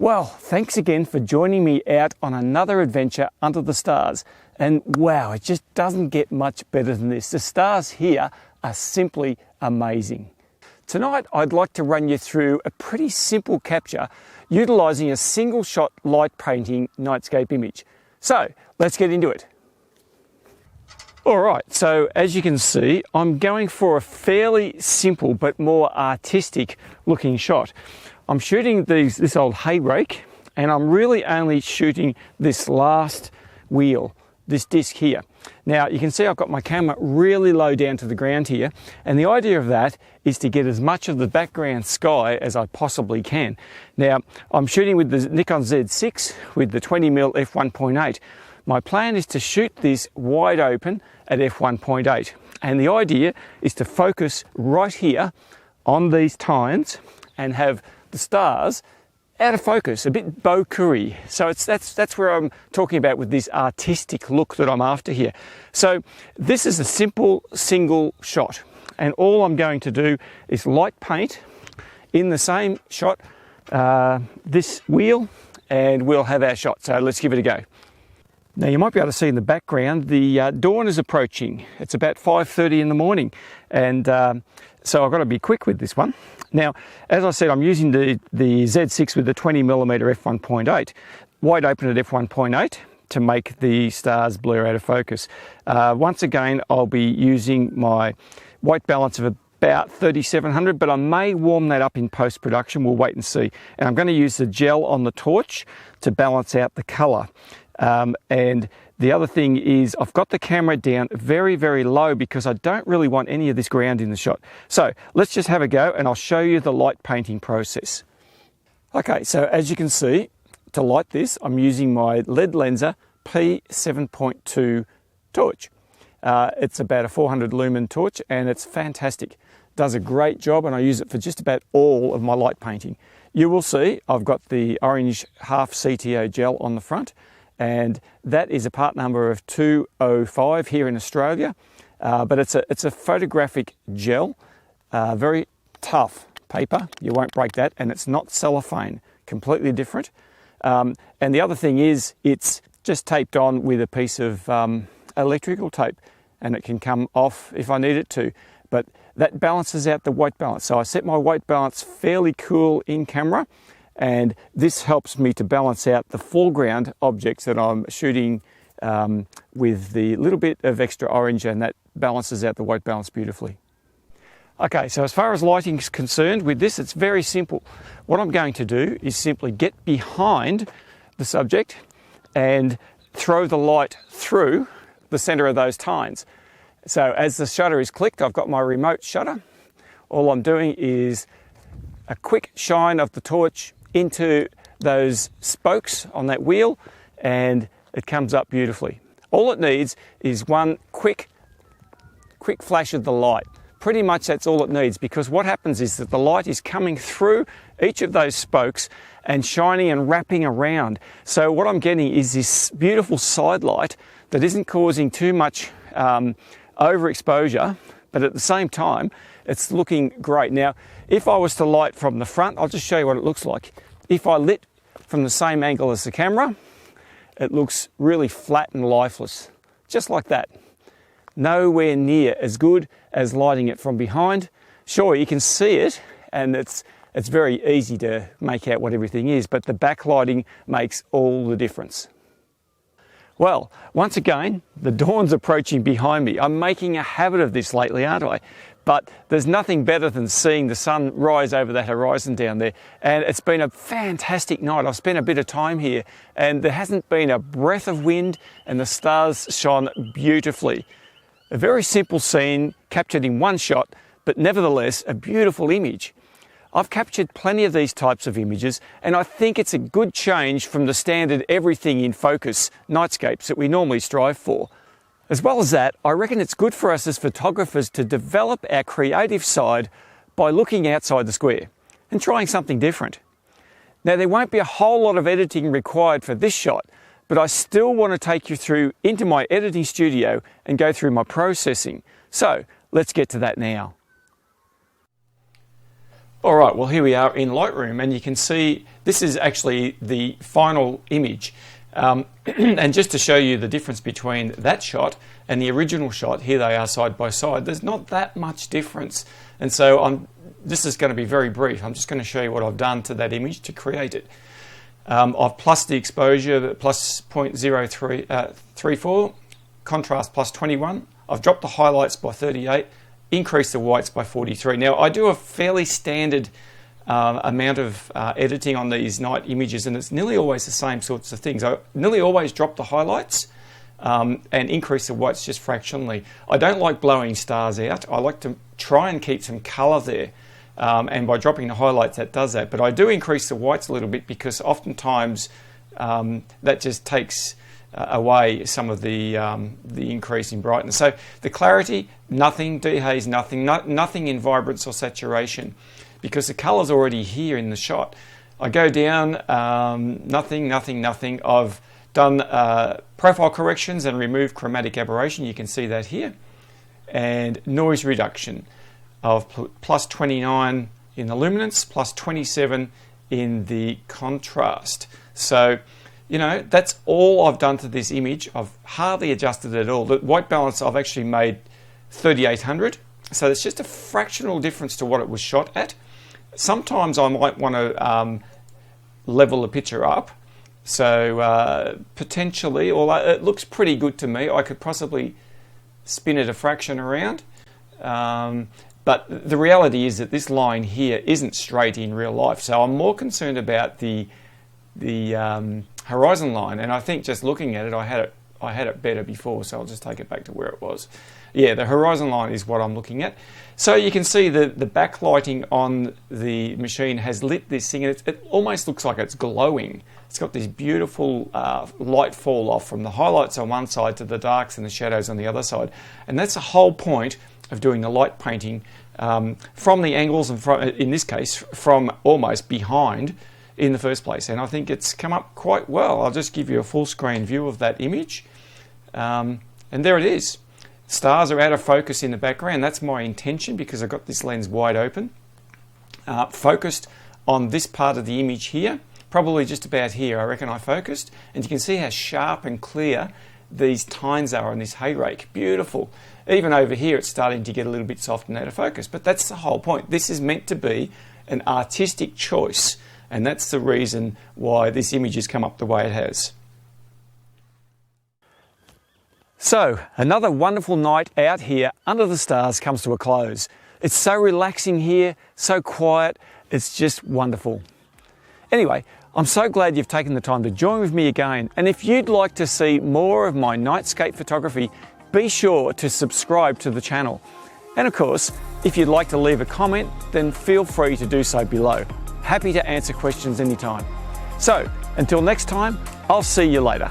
Well, thanks again for joining me out on another adventure under the stars. And wow, it just doesn't get much better than this. The stars here are simply amazing. Tonight, I'd like to run you through a pretty simple capture utilising a single shot light painting nightscape image. So let's get into it. All right, so as you can see, I'm going for a fairly simple but more artistic looking shot. I'm shooting this old hay rake, and I'm really only shooting this last wheel, this disc here. Now you can see I've got my camera really low down to the ground here, and the idea of that is to get as much of the background sky as I possibly can. Now I'm shooting with the Nikon Z6 with the 20mm f1.8. My plan is to shoot this wide open at f1.8, and the idea is to focus right here on these tines and have the stars out of focus, a bit bokeh-y. So that's where I'm talking about with this artistic look that I'm after here. So this is a simple single shot, and all I'm going to do is light paint in the same shot this wheel, and we'll have our shot. So let's give it a go. Now you might be able to see in the background the dawn is approaching. It's about 5:30 in the morning, and so I've got to be quick with this one. Now, as I said, I'm using the Z6 with the 20mm f1.8, wide open at f1.8 to make the stars blur out of focus. Once again, I'll be using my white balance of about 3700, but I may warm that up in post-production. We'll wait and see. And I'm going to use the gel on the torch to balance out the colour. And the other thing is I've got the camera down very, very low because I don't really want any of this ground in the shot. So let's just have a go, and I'll show you the light painting process. Okay, so as you can see, to light this, I'm using my lead Lenser P7.2 torch. It's about a 400 lumen torch, and it's fantastic. Does a great job, and I use it for just about all of my light painting. You will see I've got the orange half CTO gel on the front, and that is a part number of 205 here in Australia, but it's a photographic gel, very tough paper, you won't break that, and it's not cellophane, completely different. And the other thing is it's just taped on with a piece of electrical tape, and it can come off if I need it to, but that balances out the white balance. So I set my white balance fairly cool in camera, and this helps me to balance out the foreground objects that I'm shooting with the little bit of extra orange, and that balances out the white balance beautifully. Okay, so as far as lighting is concerned with this, it's very simple. What I'm going to do is simply get behind the subject and throw the light through the center of those tines. So as the shutter is clicked, I've got my remote shutter. All I'm doing is a quick shine of the torch into those spokes on that wheel, and it comes up beautifully. All it needs is one quick flash of the light. Pretty much that's all it needs, because what happens is that the light is coming through each of those spokes and shining and wrapping around. So what I'm getting is this beautiful side light that isn't causing too much overexposure, but at the same time it's looking great. Now if I was to light from the front, I'll just show you what it looks like. If I lit from the same angle as the camera, it looks really flat and lifeless, just like that. Nowhere near as good as lighting it from behind. Sure, you can see it, and it's very easy to make out what everything is, but the backlighting makes all the difference. Well, once again, the dawn's approaching behind me. I'm making a habit of this lately, aren't I? But there's nothing better than seeing the sun rise over that horizon down there. And it's been a fantastic night. I've spent a bit of time here, and there hasn't been a breath of wind, and the stars shone beautifully. A very simple scene captured in one shot, but nevertheless a beautiful image. I've captured plenty of these types of images, and I think it's a good change from the standard everything in focus nightscapes that we normally strive for. As well as that, I reckon it's good for us as photographers to develop our creative side by looking outside the square and trying something different. Now, there won't be a whole lot of editing required for this shot, but I still want to take you through into my editing studio and go through my processing. So let's get to that now. All right, well, here we are in Lightroom, and you can see this is actually the final image. And just to show you the difference between that shot and the original shot, here they are side by side, there's not that much difference. And so this is going to be very brief. I'm just going to show you what I've done to that image to create it. I've plussed the exposure, plus 0.0334, contrast plus 21. I've dropped the highlights by 38, increased the whites by 43. Now, I do a fairly standard amount of editing on these night images, and it's nearly always the same sorts of things. I nearly always drop the highlights and increase the whites just fractionally. I don't like blowing stars out. I like to try and keep some color there, and by dropping the highlights that does that. But I do increase the whites a little bit because oftentimes that just takes away some of the increase in brightness. So the clarity, nothing, dehaze, nothing, nothing in vibrance or saturation, because the color's already here in the shot. I go down, nothing, nothing, nothing. I've done profile corrections and removed chromatic aberration. You can see that here. And noise reduction of plus 29 in the luminance, plus 27 in the contrast. So, you know, that's all I've done to this image. I've hardly adjusted it at all. The white balance I've actually made 3800. So it's just a fractional difference to what it was shot at. Sometimes I might want to level the picture up. So potentially, although it looks pretty good to me, I could possibly spin it a fraction around. But the reality is that this line here isn't straight in real life. So I'm more concerned about the horizon line, and I think just looking at it, I had it better before, so I'll just take it back to where it was. Yeah, the horizon line is what I'm looking at. So you can see the backlighting on the machine has lit this thing, and it almost looks like it's glowing. It's got this beautiful light fall off from the highlights on one side to the darks and the shadows on the other side. And that's the whole point of doing the light painting from the angles, and in this case, from almost behind in the first place. And I think it's come up quite well. I'll just give you a full screen view of that image. And there it is. Stars are out of focus in the background. That's my intention because I've got this lens wide open. Focused on this part of the image here, probably just about here, I reckon I focused. And you can see how sharp and clear these tines are on this hay rake. Beautiful. Even over here it's starting to get a little bit soft and out of focus. But that's the whole point. This is meant to be an artistic choice. And that's the reason why this image has come up the way it has. So, another wonderful night out here under the stars comes to a close. It's so relaxing here, so quiet, it's just wonderful. Anyway, I'm so glad you've taken the time to join with me again, and if you'd like to see more of my nightscape photography, be sure to subscribe to the channel. And of course, if you'd like to leave a comment, then feel free to do so below. Happy to answer questions anytime. So, until next time, I'll see you later.